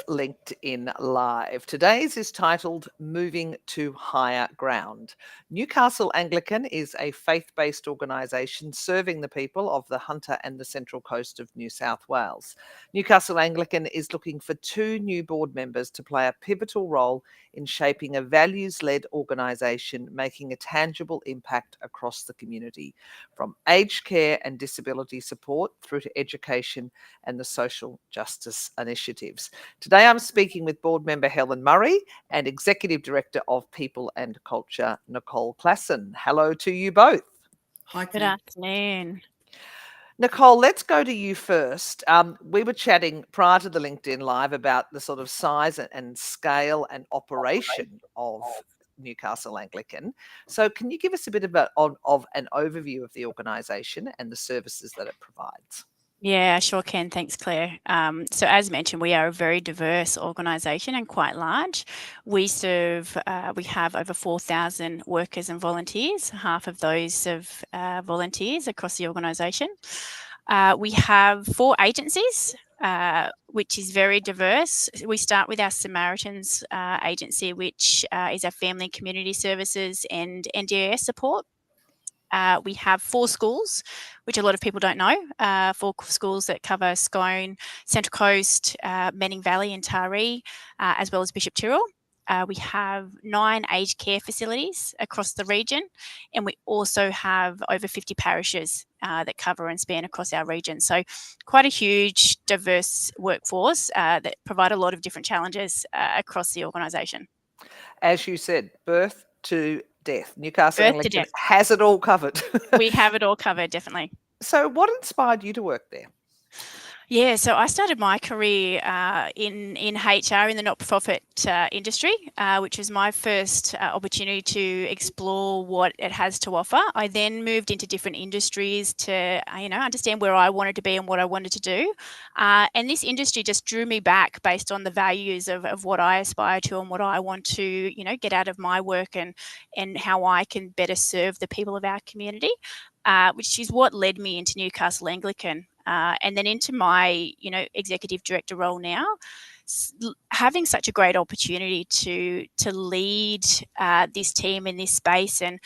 LinkedIn Live. Today's is titled Moving to Higher Ground. Newcastle Anglican is a faith-based organisation serving the people of the Hunter and the Central Coast of New South Wales. Newcastle Anglican is looking for 2 new board members to play a pivotal role in shaping a values-led organisation making a tangible impact across the community, from aged care and disability support through to education and the social justice initiatives. Today I'm speaking with board member Helen Murray and Executive Director of People and Culture, Nicole Klasen. Hello to you both. Hi, Good Kate. afternoon. Nicole, let's go to you first. We were chatting prior to the LinkedIn Live about the sort of size and scale and operation of Newcastle Anglican. So can you give us a bit of an overview of the organisation and the services that it provides? Yeah, I sure can. Thanks, Claire. So as mentioned, we are a very diverse organisation and quite large. We have over 4,000 workers and volunteers, half of those of volunteers across the organisation. We have 4 agencies, which is very diverse. We start with our Samaritans agency, which is our family and community services and NDIS support. We have 4 schools, which a lot of people don't know, 4 schools that cover Scone, Central Coast, Manning Valley and Taree, as well as Bishop Tyrrell. We have 9 aged care facilities across the region, and we also have over 50 parishes that cover and span across our region. So quite a huge, diverse workforce that provide a lot of different challenges across the organisation. As you said, birth to death. Newcastle Birth to Anglican death. has it all covered. We have it all covered, definitely. So what inspired you to work there? Yeah, so I started my career in HR in the not-for-profit industry, which was my first opportunity to explore what it has to offer. I then moved into different industries to, understand where I wanted to be and what I wanted to do. And this industry just drew me back based on the values of what I aspire to and what I want to, get out of my work and how I can better serve the people of our community, which is what led me into Newcastle Anglican. And then into my, executive director role now, having such a great opportunity to lead this team in this space and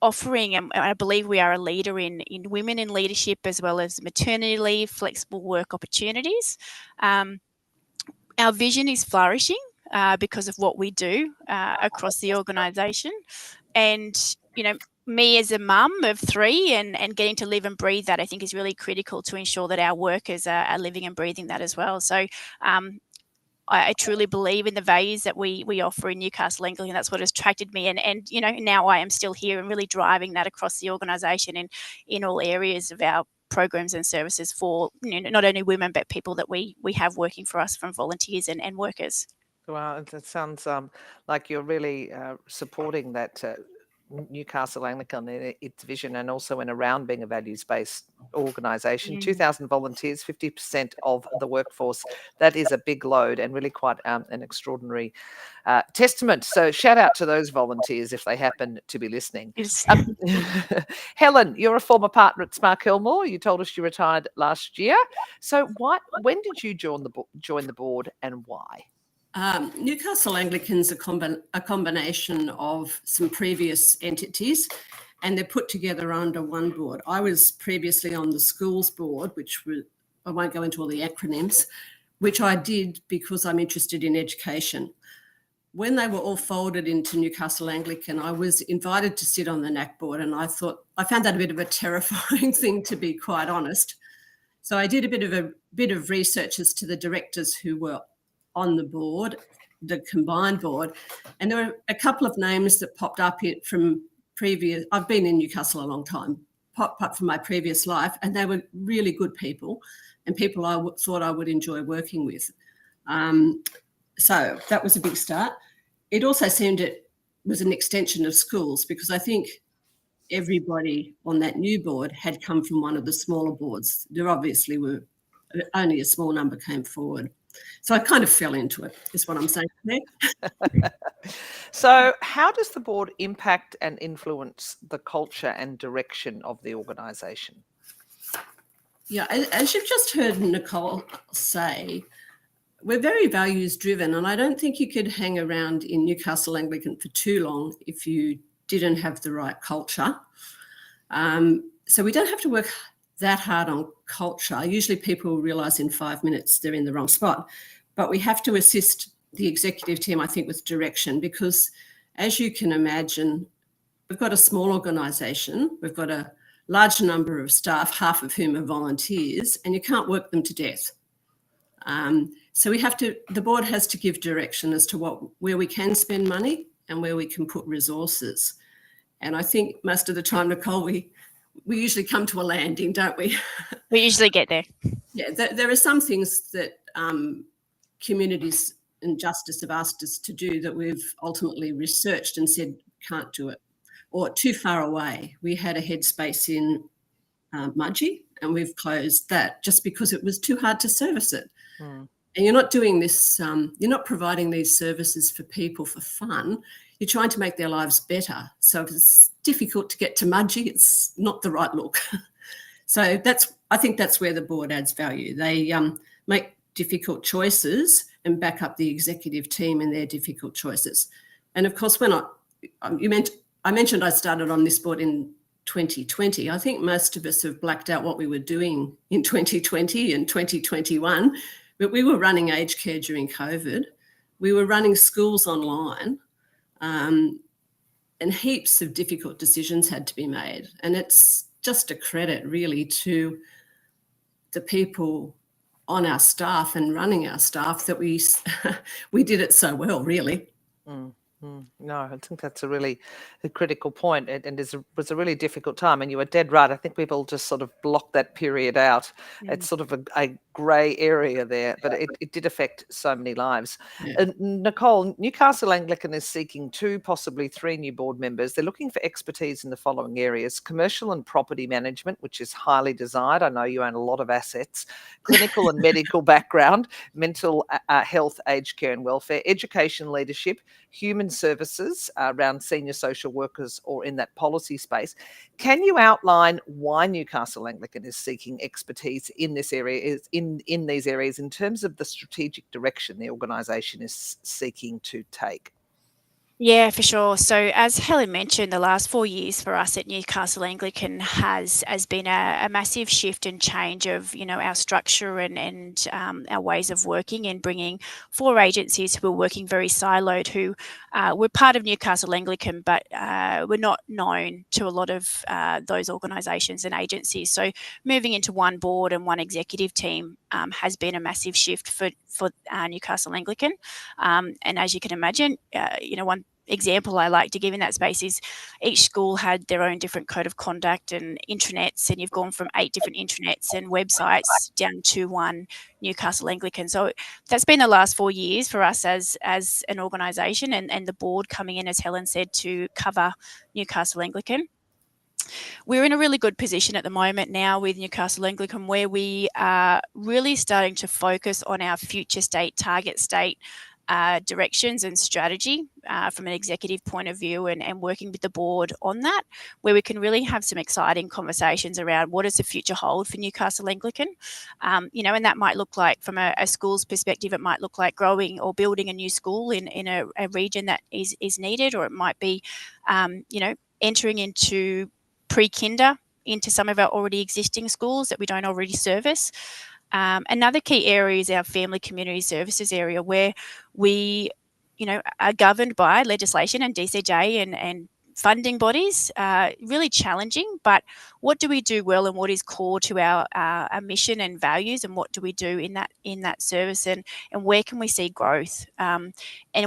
offering, and I believe we are a leader in women in leadership as well as maternity leave, flexible work opportunities. Our vision is flourishing because of what we do across the organisation. And, me as a mum of 3 and getting to live and breathe that, I think is really critical to ensure that our workers are living and breathing that as well. So I truly believe in the values that we offer in Newcastle Anglican. That's what has attracted me. And now I am still here and really driving that across the organisation and in all areas of our programs and services for not only women, but people that we have working for us, from volunteers and workers. Well, it sounds like you're really supporting that Newcastle Anglican in its vision, and also in around being a values-based organisation. 2,000 volunteers, 50% of the workforce. That is a big load and really quite an extraordinary testament. So shout out to those volunteers if they happen to be listening. Helen, you're a former partner at Spark Hillmore. You told us you retired last year. So when did you join the board and why? Newcastle Anglican's a combination of some previous entities, and they're put together under one board. I was previously on the schools board, I won't go into all the acronyms, which I did because I'm interested in education. When they were all folded into Newcastle Anglican, I was invited to sit on the NAC board, and I found that a bit of a terrifying thing, to be quite honest. So I did a bit of research as to the directors who were on the board, the combined board, and there were a couple of names that popped up from previous. I've been in Newcastle a long time, popped up from my previous life, and they were really good people and people I thought I would enjoy working with. So that was a big start. It also seemed it was an extension of schools, because I think everybody on that new board had come from one of the smaller boards. There obviously were only a small number came forward. So I kind of fell into it, is what I'm saying there. So how does the board impact and influence the culture and direction of the organisation? Yeah, as you've just heard Nicole say, we're very values driven, and I don't think you could hang around in Newcastle Anglican for too long if you didn't have the right culture. So we don't have to work that hard on culture. Usually people realise in 5 minutes they're in the wrong spot, but we have to assist the executive team, I think, with direction, because as you can imagine, we've got a small organisation, we've got a large number of staff, half of whom are volunteers, and you can't work them to death. So the board has to give direction as to where we can spend money and where we can put resources. And I think most of the time, Nicole, we usually come to a landing, don't we? We usually get there. Yeah, there are some things that communities and justice have asked us to do that we've ultimately researched and said can't do it, or too far away. We had a headspace in Mudgee, and we've closed that just because it was too hard to service it. And you're not doing this, you're not providing these services for people for fun. You're trying to make their lives better. So if it's difficult to get to Mudgee, it's not the right look. So I think that's where the board adds value. They make difficult choices and back up the executive team in their difficult choices. And of course, I mentioned I started on this board in 2020. I think most of us have blacked out what we were doing in 2020 and 2021. But we were running aged care during COVID. We were running schools online, and heaps of difficult decisions had to be made. And it's just a credit, really, to the people on our staff and running our staff that we did it so well, really. No, I think that's a critical point, and was a really difficult time. And you were dead right. I think people just sort of blocked that period out. It's sort of a grey area there, but it did affect so many lives. Nicole, Newcastle Anglican is seeking 2, possibly 3 new board members. They're looking for expertise in the following areas: commercial and property management, which is highly desired. I know you own a lot of assets. Clinical and medical background, mental health, aged care and welfare, education leadership, human services around senior social workers or in that policy space. Can you outline why Newcastle Anglican is seeking expertise in this area, in these areas, in terms of the strategic direction the organisation is seeking to take? Yeah, for sure. So as Helen mentioned, the last 4 years for us at Newcastle Anglican has been a massive shift and change of, our structure and our ways of working, and bringing 4 agencies who were working very siloed, who were part of Newcastle Anglican, but were not known to a lot of those organisations and agencies. So moving into one board and one executive team has been a massive shift for Newcastle Anglican. And as you can imagine, one example I like to give in that space is each school had their own different code of conduct and intranets, and you've gone from 8 different intranets and websites down to one Newcastle Anglican. So that's been the last 4 years for us as an organisation, and the board coming in, as Helen said, to cover Newcastle Anglican. We're in a really good position at the moment now with Newcastle Anglican, where we are really starting to focus on our future state, target state directions and strategy from an executive point of view, and working with the board on that, where we can really have some exciting conversations around what does the future hold for Newcastle Anglican. And that might look like, from a school's perspective, it might look like growing or building a new school in a region that is needed, or it might be, entering into pre-kinder into some of our already existing schools that we don't already service. Another key area is our family community services area, where we, are governed by legislation and DCJ and funding bodies, really challenging. But what do we do well, and what is core to our mission and values, and what do we do in that service, and where can we see growth? And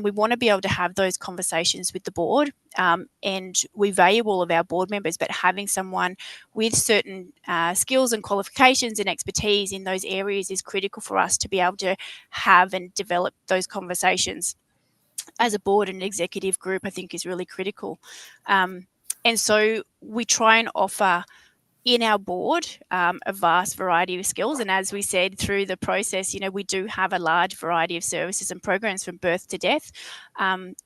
we want to be able to have those conversations with the board. And we value all of our board members, but having someone with certain skills and qualifications and expertise in those areas is critical for us to be able to have and develop those conversations as a board and executive group. I think is really critical. And so we try and offer in our board a vast variety of skills. And as we said through the process, we do have a large variety of services and programs from birth to death.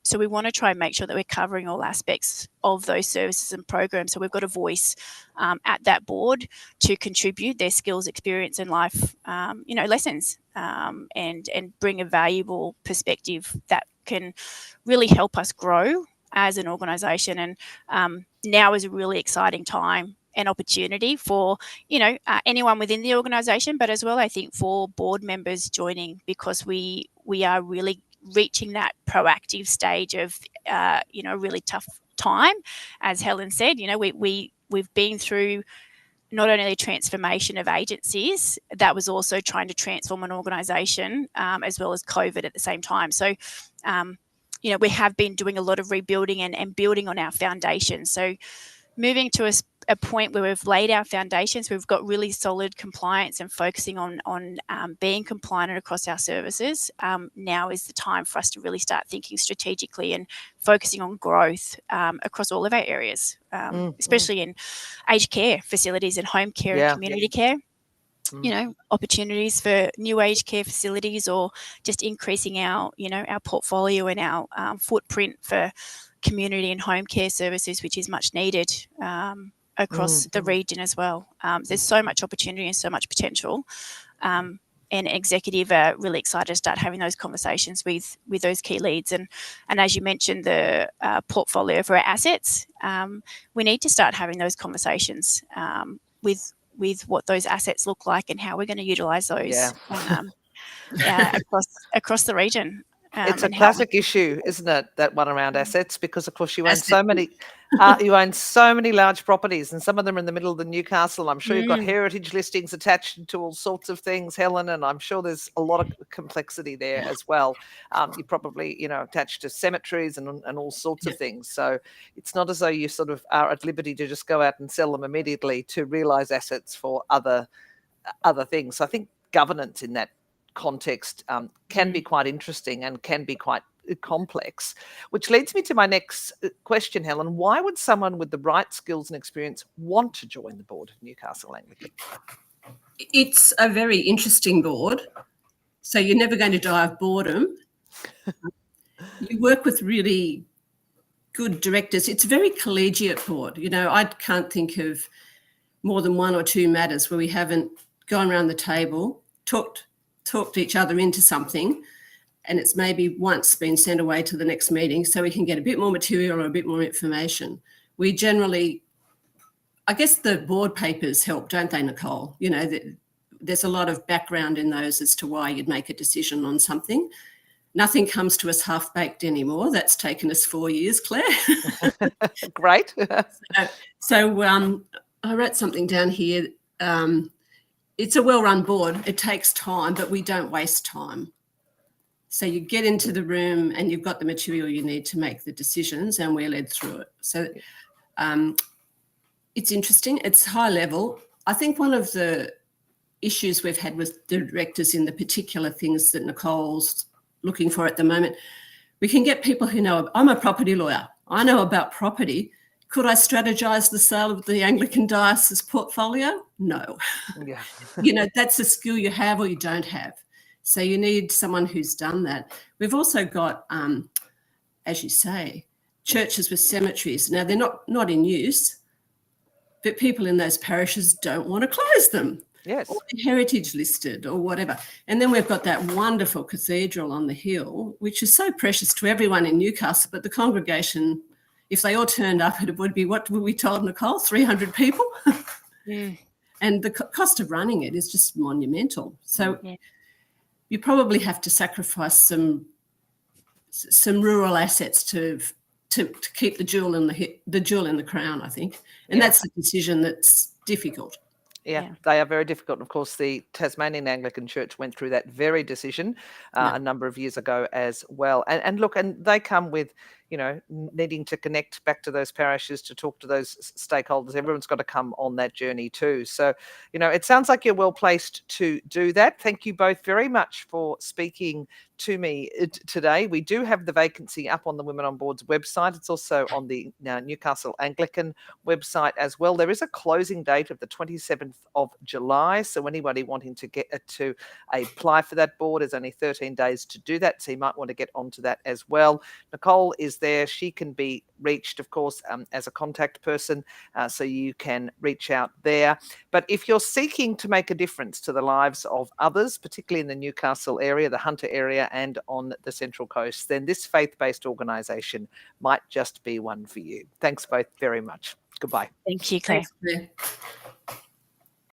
So we want to try and make sure that we're covering all aspects of those services and programs. So we've got a voice at that board to contribute their skills, experience and life, lessons and bring a valuable perspective that can really help us grow as an organisation. And now is a really exciting time and opportunity for anyone within the organisation, but as well I think for board members joining, because we are really reaching that proactive stage of a really tough time. As Helen said, we've been through not only the transformation of agencies, that was also trying to transform an organisation, as well as COVID at the same time. So we have been doing a lot of rebuilding and building on our foundations. So moving to a point where we've laid our foundations, we've got really solid compliance and focusing on being compliant across our services. Now is the time for us to really start thinking strategically and focusing on growth across all of our areas, especially in aged care facilities and home care and community care. Opportunities for new aged care facilities, or just increasing our portfolio and our footprint for community and home care services, which is much needed across the region as well. There's so much opportunity and so much potential, and executive are really excited to start having those conversations with those key leads. And as you mentioned, the portfolio for our assets, we need to start having those conversations with what those assets look like and how we're going to utilise those across the region. It's a classic issue, isn't it? That one around assets, because of course you own so many, large properties, and some of them are in the middle of the Newcastle. I'm sure you've got heritage listings attached to all sorts of things, Helen, and I'm sure there's a lot of complexity there as well. You probably, attached to cemeteries and all sorts of things. So it's not as though you sort of are at liberty to just go out and sell them immediately to realise assets for other things. So I think governance in that context can be quite interesting and can be quite complex, which leads me to my next question, Helen. Why would someone with the right skills and experience want to join the board of Newcastle Anglican? It's a very interesting board, so you're never going to die of boredom. You work with really good directors. It's a very collegiate board. I can't think of more than one or two matters where we haven't gone around the table, talked each other into something, and it's maybe once been sent away to the next meeting so we can get a bit more material or a bit more information. We generally, I guess the board papers help, don't they, Nicole? There's a lot of background in those as to why you'd make a decision on something. Nothing comes to us half-baked anymore. That's taken us 4 years, Claire. Great. So I wrote something down here. It's a well-run board. It takes time, but we don't waste time. So you get into the room and you've got the material you need to make the decisions, and we're led through it. So it's interesting. It's high level. I think one of the issues we've had with the directors in the particular things that Nicole's looking for at the moment, we can get people who know, I'm a property lawyer. I know about property. Could I strategise the sale of the Anglican diocese portfolio? No. Yeah. That's a skill you have or you don't have. So you need someone who's done that. We've also got, as you say, churches with cemeteries. Now, they're not in use, but people in those parishes don't want to close them. Yes. Or heritage listed or whatever. And then we've got that wonderful cathedral on the hill, which is so precious to everyone in Newcastle, but the congregation, if they all turned up, it would be, what were we told, Nicole, 300 people? And the cost of running it is just monumental. So you probably have to sacrifice some rural assets to keep the jewel in the crown, I think. And that's the decision that's difficult. Yeah, they are very difficult. And of course, the Tasmanian Anglican Church went through that very decision a number of years ago as well. And look, and they come with, needing to connect back to those parishes, to talk to those stakeholders. Everyone's got to come on that journey too. So, it sounds like you're well placed to do that. Thank you both very much for speaking to me today. We do have the vacancy up on the Women on Board's website. It's also on the Newcastle Anglican website as well. There is a closing date of the 27th of July. So anybody wanting to get to apply for that board is only 13 days to do that. So you might want to get onto that as well. Nicole is is there. She can be reached, of course, as a contact person, so you can reach out there. But if you're seeking to make a difference to the lives of others, particularly in the Newcastle area, the Hunter area, and on the Central Coast, then this faith-based organisation might just be one for you. Thanks both very much. Goodbye. Thank you, Claire. Thanks, Claire.